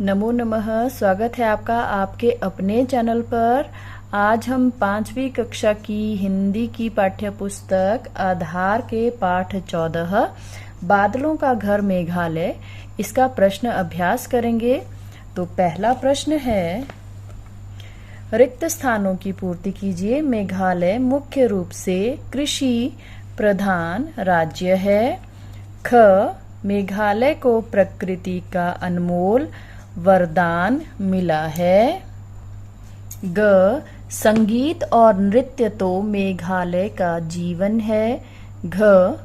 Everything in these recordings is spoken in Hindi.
नमो नमः। स्वागत है आपका आपके अपने चैनल पर। आज हम 5वीं कक्षा की हिंदी की पाठ्य पुस्तक आधार के पाठ 14 बादलों का घर मेघालय इसका प्रश्न अभ्यास करेंगे। तो पहला प्रश्न है, रिक्त स्थानों की पूर्ति कीजिए। मेघालय मुख्य रूप से कृषि प्रधान राज्य है। ख, मेघालय को प्रकृति का अनमोल वरदान मिला है। ग, संगीत और नृत्य तो मेघालय का जीवन है। घ,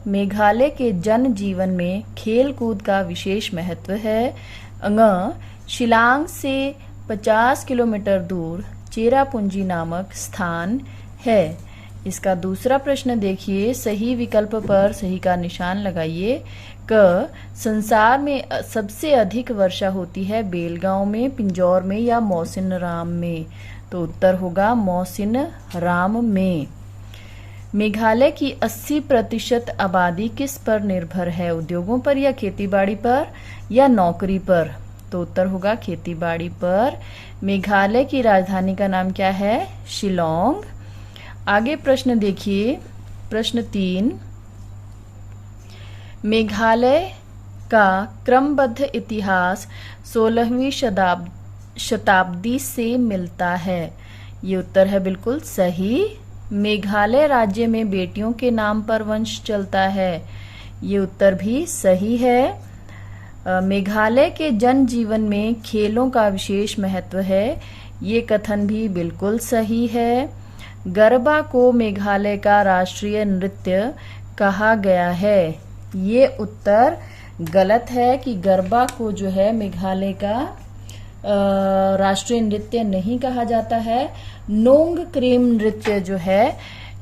मेघालय के जन जीवन में खेल कूद का विशेष महत्व है। ङ, शिलांग से 50 किलोमीटर दूर चेरापूंजी नामक स्थान है। इसका दूसरा प्रश्न देखिए, सही विकल्प पर सही का निशान लगाइए। क, संसार में सबसे अधिक वर्षा होती है बेलगांव में, पिंजौर में या मोहसिन राम में। तो उत्तर होगा मोहसिन राम में। मेघालय की 80% आबादी किस पर निर्भर है? उद्योगों पर या खेतीबाड़ी पर या नौकरी पर? तो उत्तर होगा खेतीबाड़ी पर। मेघालय की राजधानी का नाम क्या है? शिलोंग। आगे प्रश्न देखिए, प्रश्न 3, मेघालय का क्रमबद्ध इतिहास 16वीं शताब्दी से मिलता है। ये उत्तर है बिल्कुल सही। मेघालय राज्य में बेटियों के नाम पर वंश चलता है। ये उत्तर भी सही है। मेघालय के जन जीवन में खेलों का विशेष महत्व है। ये कथन भी बिल्कुल सही है। गरबा को मेघालय का राष्ट्रीय नृत्य कहा गया है। ये उत्तर गलत है कि गरबा को जो है मेघालय का राष्ट्रीय नृत्य नहीं कहा जाता है। नोंग क्रेम नृत्य जो है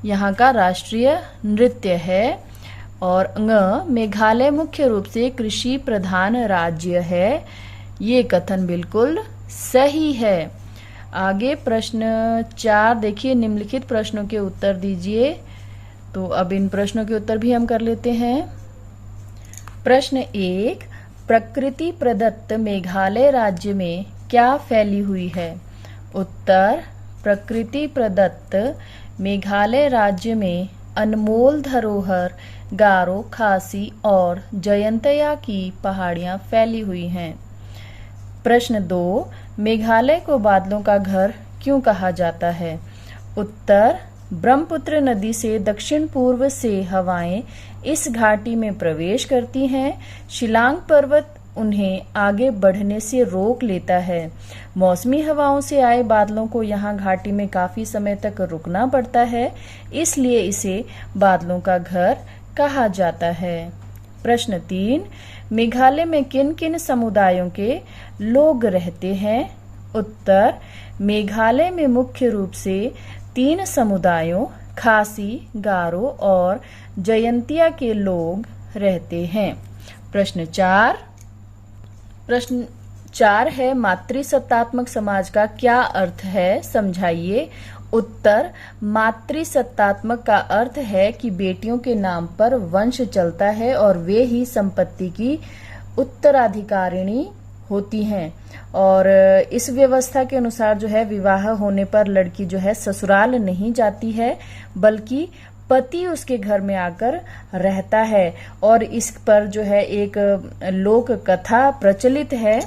यहाँ का राष्ट्रीय नृत्य है। और ङ, मेघालय मुख्य रूप से कृषि प्रधान राज्य है। ये कथन बिल्कुल सही है। आगे प्रश्न 4 देखिए, निम्नलिखित प्रश्नों के उत्तर दीजिए। तो अब इन प्रश्नों के उत्तर भी हम कर लेते हैं। प्रश्न 1, प्रकृति प्रदत्त मेघालय राज्य में क्या फैली हुई है? उत्तर, प्रकृति प्रदत्त मेघालय राज्य में अनमोल धरोहर गारो, खासी और जयंतिया की पहाड़ियां फैली हुई हैं। प्रश्न 2, मेघालय को बादलों का घर क्यों कहा जाता है? उत्तर, ब्रह्मपुत्र नदी से दक्षिण पूर्व से हवाएं इस घाटी में प्रवेश करती हैं। शिलांग पर्वत उन्हें आगे बढ़ने से रोक लेता है। मौसमी हवाओं से आए बादलों को यहाँ घाटी में काफी समय तक रुकना पड़ता है, इसलिए इसे बादलों का घर कहा जाता है। प्रश्न 3, मेघालय में किन किन समुदायों के लोग रहते हैं? उत्तर, मेघालय में मुख्य रूप से 3 समुदायों खासी, गारो और जयंतिया के लोग रहते हैं। प्रश्न 4 है, मातृसत्तात्मक समाज का क्या अर्थ है? समझाइए। उत्तर, मातृसत्तात्मक का अर्थ है कि बेटियों के नाम पर वंश चलता है और वे ही संपत्ति की उत्तराधिकारिणी होती हैं। और इस व्यवस्था के अनुसार जो है विवाह होने पर लड़की जो है ससुराल नहीं जाती है, बल्कि पति उसके घर में आकर रहता है। और इस पर जो है एक लोक कथा प्रचलित है।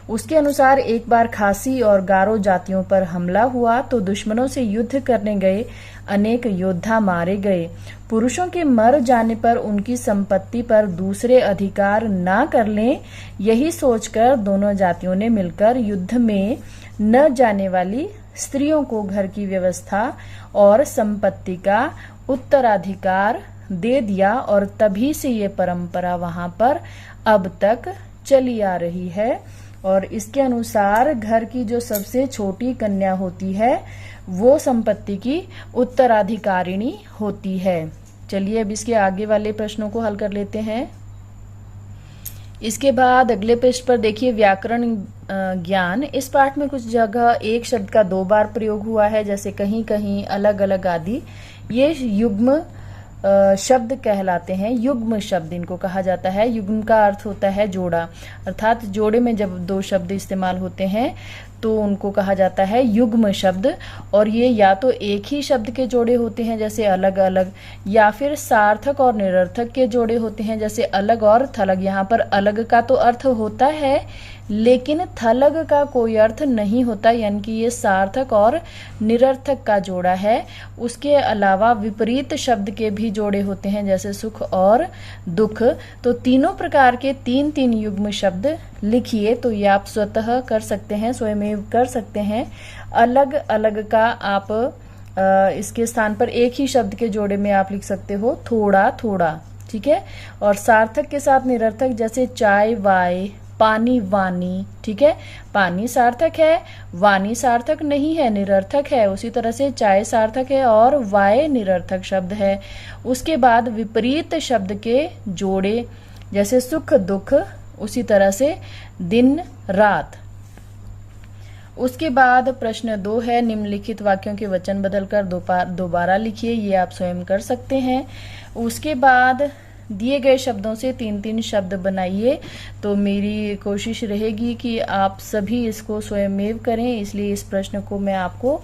उसके अनुसार एक बार खासी और गारो जातियों पर हमला हुआ तो दुश्मनों से युद्ध करने गए अनेक योद्धा मारे गए। पुरुषों के मर जाने पर उनकी संपत्ति पर दूसरे अधिकार ना कर लें, यही सोचकर दोनों जातियों ने मिलकर युद्ध में न जाने वाली स्त्रियों को घर की व्यवस्था और संपत्ति का उत्तराधिकार दे दिया। और तभी से ये परंपरा वहां पर अब तक चली आ रही है। और इसके अनुसार घर की जो सबसे छोटी कन्या होती है वो संपत्ति की उत्तराधिकारिणी होती है। चलिए अब इसके आगे वाले प्रश्नों को हल कर लेते हैं। इसके बाद अगले पृष्ठ पर देखिए, व्याकरण ज्ञान। इस पाठ में कुछ जगह एक शब्द का 2 बार प्रयोग हुआ है, जैसे कहीं कहीं, अलग अलग आदि। ये युग्म शब्द कहलाते हैं, युग्म शब्द इनको कहा जाता है। युग्म का अर्थ होता है जोड़ा, अर्थात जोड़े में जब दो शब्द इस्तेमाल होते हैं तो उनको कहा जाता है युग्म शब्द। और ये या तो एक ही शब्द के जोड़े होते हैं जैसे अलग अलग, या फिर सार्थक और निरर्थक के जोड़े होते हैं जैसे अलग और थलग। यहाँ पर अलग का तो अर्थ होता है लेकिन थलग का कोई अर्थ नहीं होता, यानी कि ये सार्थक और निरर्थक का जोड़ा है। उसके अलावा विपरीत शब्द के भी जोड़े होते हैं जैसे सुख और दुख। तो तीनों प्रकार के तीन तीन युग्म शब्द लिखिए, तो ये आप स्वतः कर सकते हैं, स्वयं कर सकते हैं। अलग अलग का आप इसके स्थान पर एक ही शब्द के जोड़े में आप लिख सकते हो थोड़ा थोड़ा, ठीक है। और सार्थक के साथ निरर्थक जैसे चाय वाय, पानी वानी, ठीक है। पानी सार्थक है, वानी सार्थक नहीं है, निरर्थक है। उसी तरह से चाय सार्थक है और वाय निरर्थक शब्द है। उसके बाद विपरीत शब्द के जोड़े जैसे सुख दुख, उसी तरह से दिन रात। उसके बाद प्रश्न 2 है, निम्नलिखित वाक्यों के वचन बदलकर दोबारा लिखिए। ये आप स्वयं कर सकते हैं। उसके बाद दिए गए शब्दों से 3-3 शब्द बनाइए। तो मेरी कोशिश रहेगी कि आप सभी इसको स्वयमेव करें, इसलिए इस प्रश्न को मैं आपको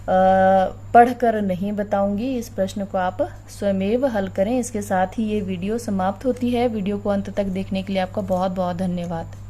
पढ़कर नहीं बताऊंगी। इस प्रश्न को आप स्वयमेव हल करें। इसके साथ ही ये वीडियो समाप्त होती है। वीडियो को अंत तक देखने के लिए आपका बहुत बहुत धन्यवाद।